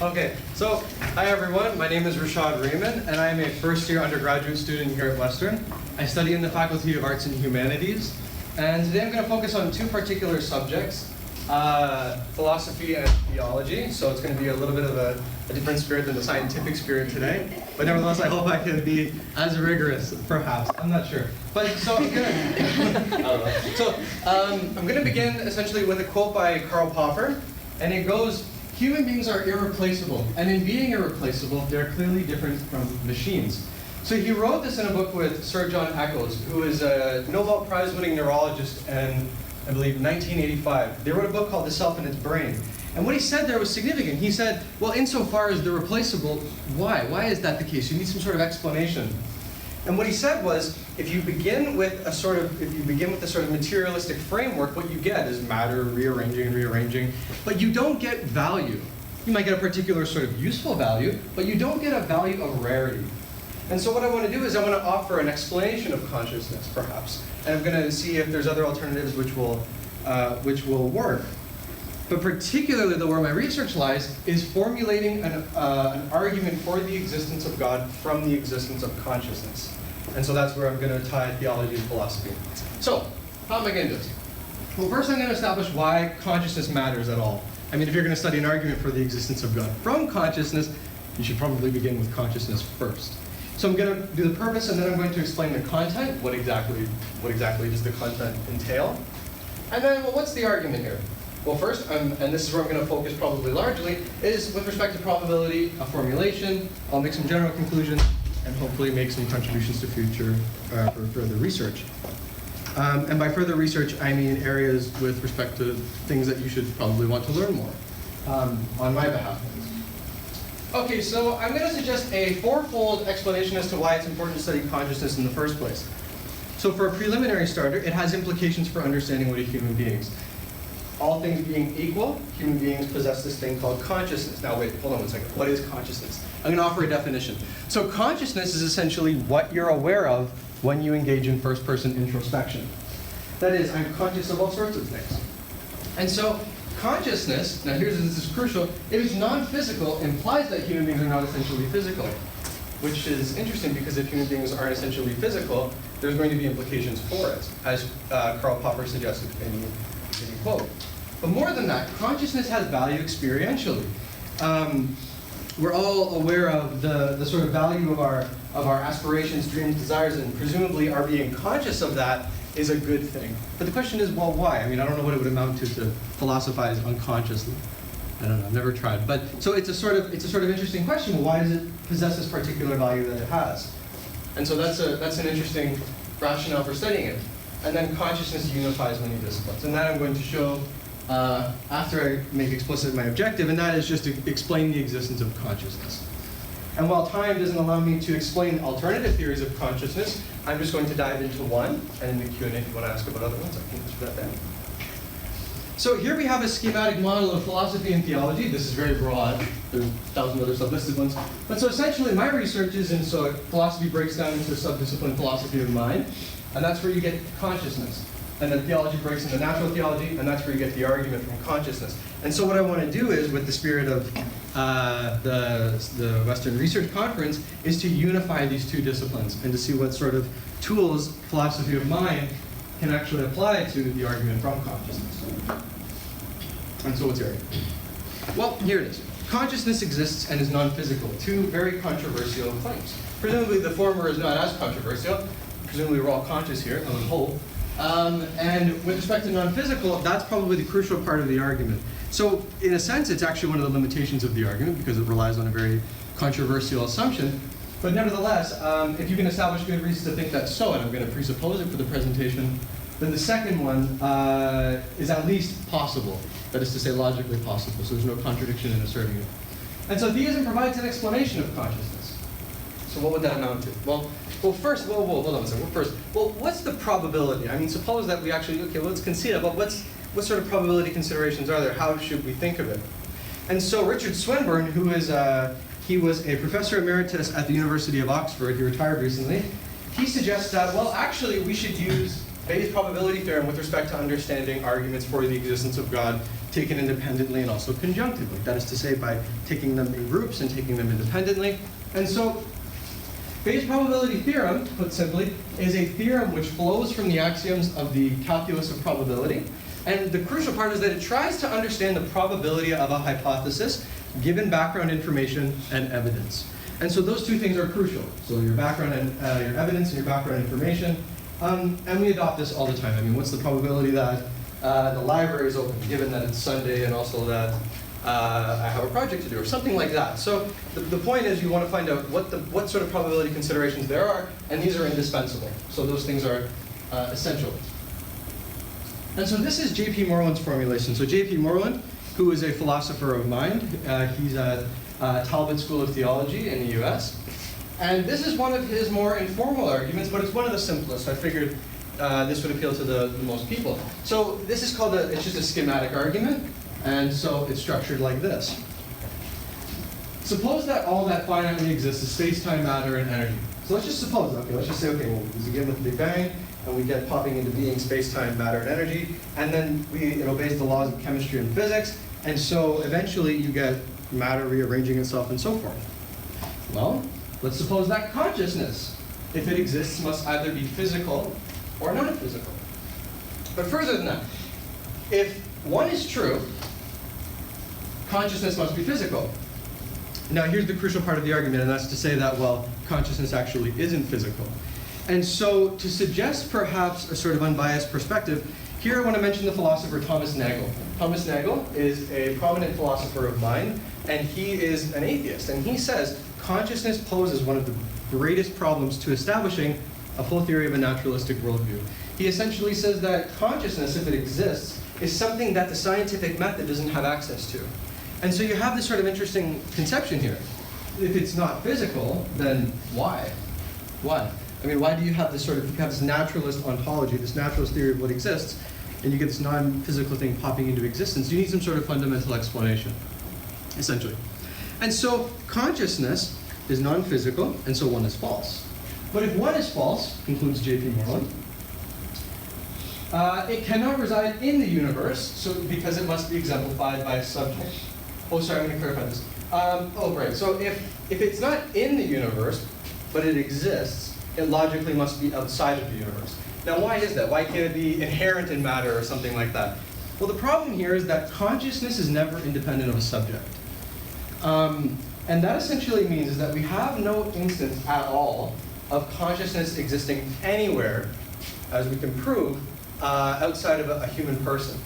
Okay, so hi everyone, my name is Rashad Rehman, and I am a first-year undergraduate student here at Western. I study in the Faculty of Arts and Humanities, and today I'm going to focus on two particular subjects, philosophy and theology. So it's going to be a little bit of a different spirit than the scientific spirit today, but nevertheless I hope I can be as rigorous, perhaps. I'm not sure. But so I'm going to begin essentially with a quote by Karl Popper, and it goes, "Human beings are irreplaceable, and in being irreplaceable, they're clearly different from machines." So he wrote this in a book with Sir John Eccles, who is a Nobel Prize-winning neurologist in, I believe, 1985. They wrote a book called The Self and Its Brain. And what he said there was significant. He said, well, insofar as they're replaceable, why? Why is that the case? You need some sort of explanation. And what he said was, if you begin with a sort of materialistic framework, what you get is matter rearranging and rearranging, but you don't get value. You might get a particular sort of useful value, but you don't get a value of rarity. And so what I want to do is I want to offer an explanation of consciousness, perhaps, and I'm going to see if there's other alternatives which will work. But particularly, though, where my research lies is formulating an argument for the existence of God from the existence of consciousness. And so that's where I'm going to tie theology and philosophy. So, how am I going to do this? Well, first I'm going to establish why consciousness matters at all. I mean, if you're going to study an argument for the existence of God from consciousness, you should probably begin with consciousness first. So I'm going to do the purpose, and then I'm going to explain the content. What exactly does the content entail? And then, well, what's the argument here? Well, first, and this is where I'm going to focus probably largely, is with respect to probability, a formulation. I'll make some general conclusions, and hopefully make some contributions to future for further research. And by further research, I mean areas with respect to things that you should probably want to learn more on my behalf. Okay, so I'm going to suggest a fourfold explanation as to why it's important to study consciousness in the first place. So for a preliminary starter, it has implications for understanding what a human being is. All things being equal, human beings possess this thing called consciousness. Now wait, hold on one second. What is consciousness? I'm going to offer a definition. So consciousness is essentially what you're aware of when you engage in first-person introspection. That is, I'm conscious of all sorts of things. And so consciousness, now this is crucial, it is non-physical, implies that human beings are not essentially physical, which is interesting because if human beings aren't essentially physical, there's going to be implications for it, as Karl Popper suggested in the quote. But more than that, consciousness has value experientially. We're all aware of the sort of value of our aspirations, dreams, desires, and presumably our being conscious of that is a good thing. But the question is, well, why? I mean, I don't know what it would amount to philosophize unconsciously. I don't know, I've never tried. But so it's a sort of interesting question. Well, why does it possess this particular value that it has? And so that's an interesting rationale for studying it. And then consciousness unifies many disciplines. And that I'm going to show after I make explicit my objective, and that is just to explain the existence of consciousness. And while time doesn't allow me to explain alternative theories of consciousness, I'm just going to dive into one, and in the Q&A, if you want to ask about other ones, I can answer that then. So here we have a schematic model of philosophy and theology. This is very broad. There's 1,000 other sublisted ones. But so essentially, my research is in, so philosophy breaks down into a subdiscipline, philosophy of mind, and that's where you get consciousness. And then theology breaks into natural theology, and that's where you get the argument from consciousness. And so what I want to do is, with the spirit of the Western Research Conference, is to unify these two disciplines and to see what sort of tools philosophy of mind can actually apply to the argument from consciousness. And so what's the argument? Well, here it is. Consciousness exists and is non-physical. Two very controversial claims. Presumably the former is not as controversial. Presumably we're all conscious here, I would hope. And with respect to non-physical, that's probably the crucial part of the argument. So in a sense, it's actually one of the limitations of the argument because it relies on a very controversial assumption. But nevertheless, if you can establish good reasons to think that's so, and I'm going to presuppose it for the presentation, then the second one is at least possible. That is to say, logically possible. So there's no contradiction in asserting it. And so theism provides an explanation of consciousness. So what would that amount to? Well, first, hold on a second. First, what's the probability? I mean, suppose that we actually, okay, well, let's concede it, but what sort of probability considerations are there? How should we think of it? And so Richard Swinburne, who is, he was a professor emeritus at the University of Oxford, he retired recently, he suggests that, well, actually, we should use Bayes' probability theorem with respect to understanding arguments for the existence of God taken independently and also conjunctively. That is to say, by taking them in groups and taking them independently. And so, Bayes' probability theorem, put simply, is a theorem which flows from the axioms of the calculus of probability. And the crucial part is that it tries to understand the probability of a hypothesis given background information and evidence. And so those two things are crucial. So your background and your evidence and your background information. And we adopt this all the time. I mean, what's the probability that the library is open, given that it's Sunday and also that I have a project to do, or something like that. So the point is you want to find out what sort of probability considerations there are, and these are indispensable. So those things are essential. And so this is J.P. Moreland's formulation. So J.P. Moreland, who is a philosopher of mind, he's at Talbot School of Theology in the US. And this is one of his more informal arguments, but it's one of the simplest. I figured this would appeal to the most people. So this is called it's just a schematic argument. And so it's structured like this. Suppose that all that finitely exists is space-time, matter, and energy. So let's just suppose, okay, let's just say, okay, well, we begin with the Big Bang, and we get popping into being space-time, matter, and energy, and then it obeys the laws of chemistry and physics, and so eventually you get matter rearranging itself and so forth. Well, let's suppose that consciousness, if it exists, must either be physical or non-physical. But further than that, if one is true, consciousness must be physical. Now here's the crucial part of the argument, and that's to say that, well, consciousness actually isn't physical. And so to suggest perhaps a sort of unbiased perspective, here I want to mention the philosopher Thomas Nagel. Thomas Nagel is a prominent philosopher of mind, and he is an atheist. And he says consciousness poses one of the greatest problems to establishing a full theory of a naturalistic worldview. He essentially says that consciousness, if it exists, is something that the scientific method doesn't have access to. And so you have this sort of interesting conception here. If it's not physical, then why? Why? I mean, why do you have this sort of, you have this naturalist ontology, this naturalist theory of what exists, and you get this non-physical thing popping into existence? You need some sort of fundamental explanation, essentially. And so consciousness is non-physical, and so one is false. But if one is false, concludes J.P. Moreland, it cannot reside in the universe, because it must be exemplified by a subject. Oh, sorry, I'm going to clarify this. Right. So if it's not in the universe, but it exists, it logically must be outside of the universe. Now, why is that? Why can't it be inherent in matter or something like that? Well, the problem here is that consciousness is never independent of a subject. And that essentially means is that we have no instance at all of consciousness existing anywhere, as we can prove, outside of a human person.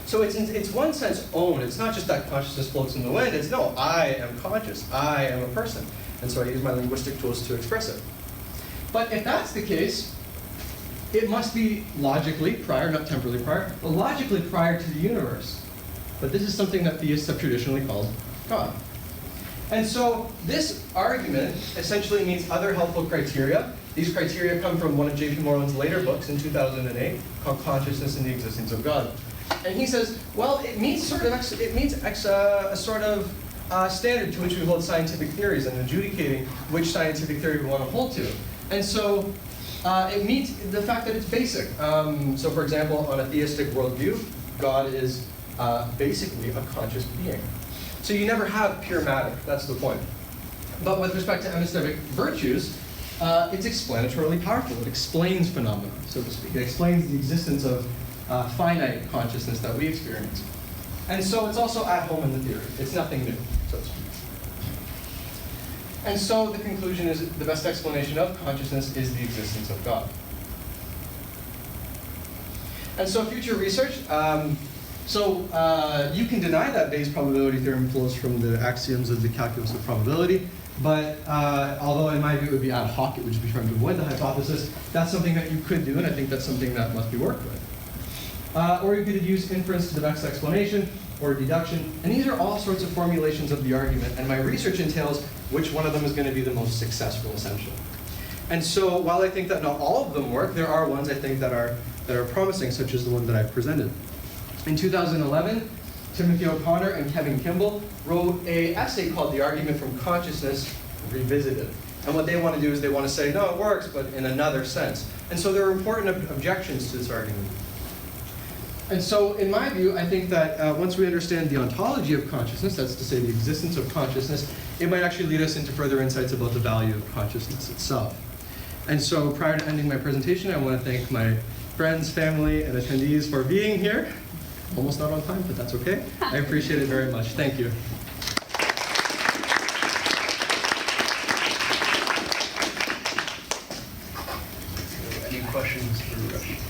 So it's one sense own. It's not just that consciousness floats in the wind. It's no, I am conscious. I am a person. And so I use my linguistic tools to express it. But if that's the case, it must be logically prior, not temporally prior, but logically prior to the universe. But this is something that theists have traditionally called God. And so this argument essentially meets other helpful criteria. These criteria come from one of J.P. Moreland's later books in 2008 called Consciousness and the Existence of God. And he says, well, it meets a sort of standard to which we hold scientific theories and adjudicating which scientific theory we want to hold to. And so it meets the fact that it's basic. So for example, on a theistic worldview, God is basically a conscious being. So you never have pure matter, that's the point. But with respect to epistemic virtues, it's explanatorily powerful. It explains phenomena, so to speak. It explains the existence of finite consciousness that we experience. And so it's also at home in the theory. It's nothing new, so to speak. And so the conclusion is the best explanation of consciousness is the existence of God. And so future research, you can deny that Bayes' probability theorem flows from the axioms of the calculus of probability, but although in my view it would be ad hoc, it would just be trying to avoid the hypothesis, that's something that you could do, and I think that's something that must be worked with. Or you could use inference to the best explanation, or deduction, and these are all sorts of formulations of the argument, and my research entails which one of them is going to be the most successful, essentially. And so while I think that not all of them work, there are ones I think that are promising, such as the one that I've presented. In 2011, Timothy O'Connor and Kevin Kimball wrote an essay called The Argument from Consciousness Revisited. And what they want to do is they want to say, no, it works, but in another sense. And so there are important objections to this argument. And so, in my view, I think that once we understand the ontology of consciousness, that's to say the existence of consciousness, it might actually lead us into further insights about the value of consciousness itself. And so, prior to ending my presentation, I want to thank my friends, family, and attendees for being here. Almost not on time, but that's okay. I appreciate it very much. Thank you. Any questions for Rashad?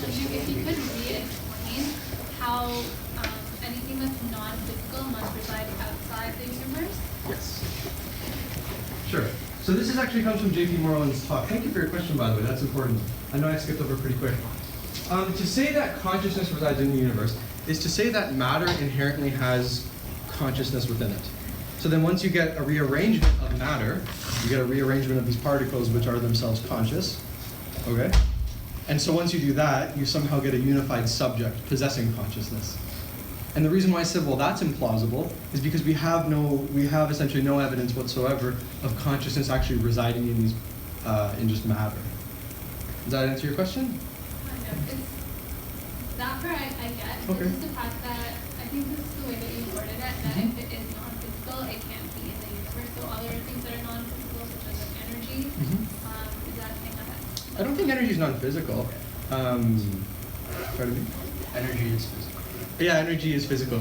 If you could re-explain how anything that's non-physical must reside outside the universe? Yes. Sure. So this actually comes from J.P. Moreland's talk. Thank you for your question, by the way. That's important. I know I skipped over pretty quick. To say that consciousness resides in the universe is to say that matter inherently has consciousness within it. So then once you get a rearrangement of matter, you get a rearrangement of these particles which are themselves conscious, okay? And so once you do that, you somehow get a unified subject possessing consciousness. And the reason why I said, well, that's implausible, is because we have essentially no evidence whatsoever of consciousness actually residing in these, in just matter. Does that answer your question? Kind of. It's that part I get. Okay. It's just the fact that I think this is the way that you worded it, that if it is non-physical, it can't be in the universe. So other things that are non-physical, such as like energy, is that saying that? I don't think energy is non-physical. Pardon me? Energy is physical. Yeah, energy is physical.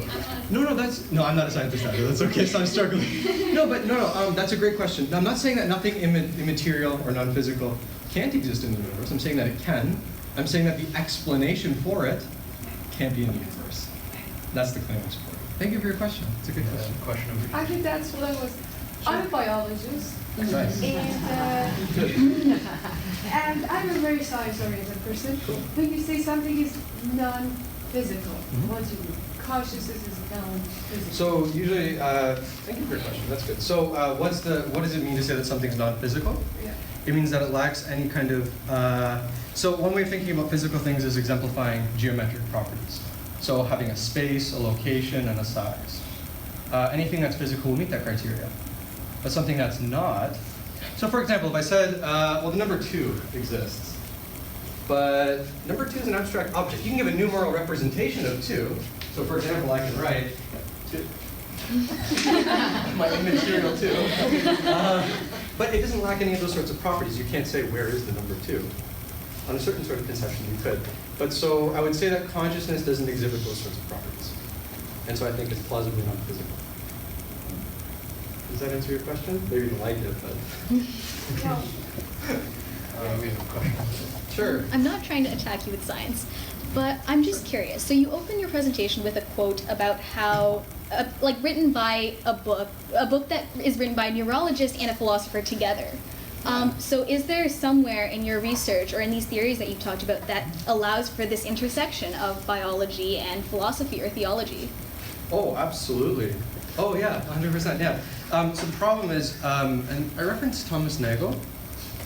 No, I'm not a scientist either. That's okay, so I'm struggling. No, that's a great question. Now, I'm not saying that nothing immaterial or non-physical can't exist in the universe. I'm saying that it can. I'm saying that the explanation for it can't be in the universe. That's the claim I'm supporting. Thank you for your question. It's a good question. Question over here. I think that's what I was. I'm a biologist, Nice. and I'm a very science-oriented person. When you say something is non-physical, what do you mean? Consciousness is non-physical. So usually, thank you for your question. That's good. So what does it mean to say that something's non-physical? Yeah. It means that it lacks any kind of. So one way of thinking about physical things is exemplifying geometric properties. So having a space, a location, and a size. Anything that's physical will meet that criteria. But something that's not. So for example, if I said, well, the number 2 exists, but number 2 is an abstract object. You can give a numeral representation of 2. So for example, I can write 2. My immaterial 2. But it doesn't lack any of those sorts of properties. You can't say, where is the number 2? On a certain sort of conception, you could. But so I would say that consciousness doesn't exhibit those sorts of properties. And so I think it's plausibly non-physical. Does that answer your question? Maybe you didn't like it, but. Well, We have a question. Sure. I'm not trying to attack you with science, but I'm just curious. So you open your presentation with a quote about how, written by a book that is written by a neurologist and a philosopher together. So is there somewhere in your research or in these theories that you've talked about that allows for this intersection of biology and philosophy or theology? Oh, absolutely. Oh, yeah, 100%, yeah. So the problem is, and I referenced Thomas Nagel,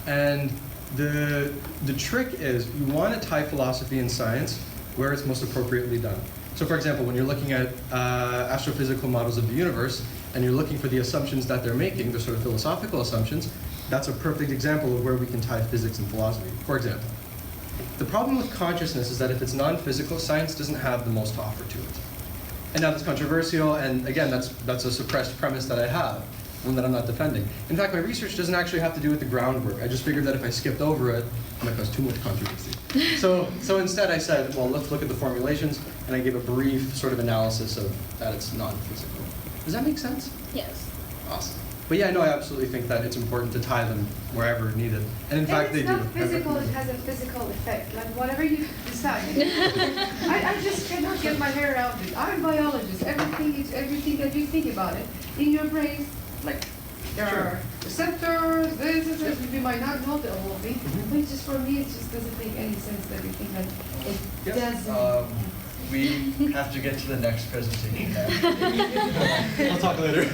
and the trick is you want to tie philosophy and science where it's most appropriately done. So for example, when you're looking at astrophysical models of the universe, and you're looking for the assumptions that they're making, the sort of philosophical assumptions, that's a perfect example of where we can tie physics and philosophy. For example, the problem with consciousness is that if it's non-physical, science doesn't have the most to offer to it. And now that's controversial, and again, that's a suppressed premise that I have, one that I'm not defending. In fact, my research doesn't actually have to do with the groundwork. I just figured that if I skipped over it, it might cause too much controversy. So instead I said, well, let's look at the formulations, and I gave a brief sort of analysis of that it's non-physical. Does that make sense? Yes. Awesome. But yeah, no, I absolutely think that it's important to tie them wherever needed. And in fact, they do. If it's not physical, it has a physical effect. Like whatever you decide. I just cannot get my hair around it. I'm a biologist. Everything that you think about it in your brain, like there are receptors, this, you might not know the whole thing. But it's just for me, it just doesn't make any sense that we think that it doesn't. We have to get to the next presentation now. We'll talk later.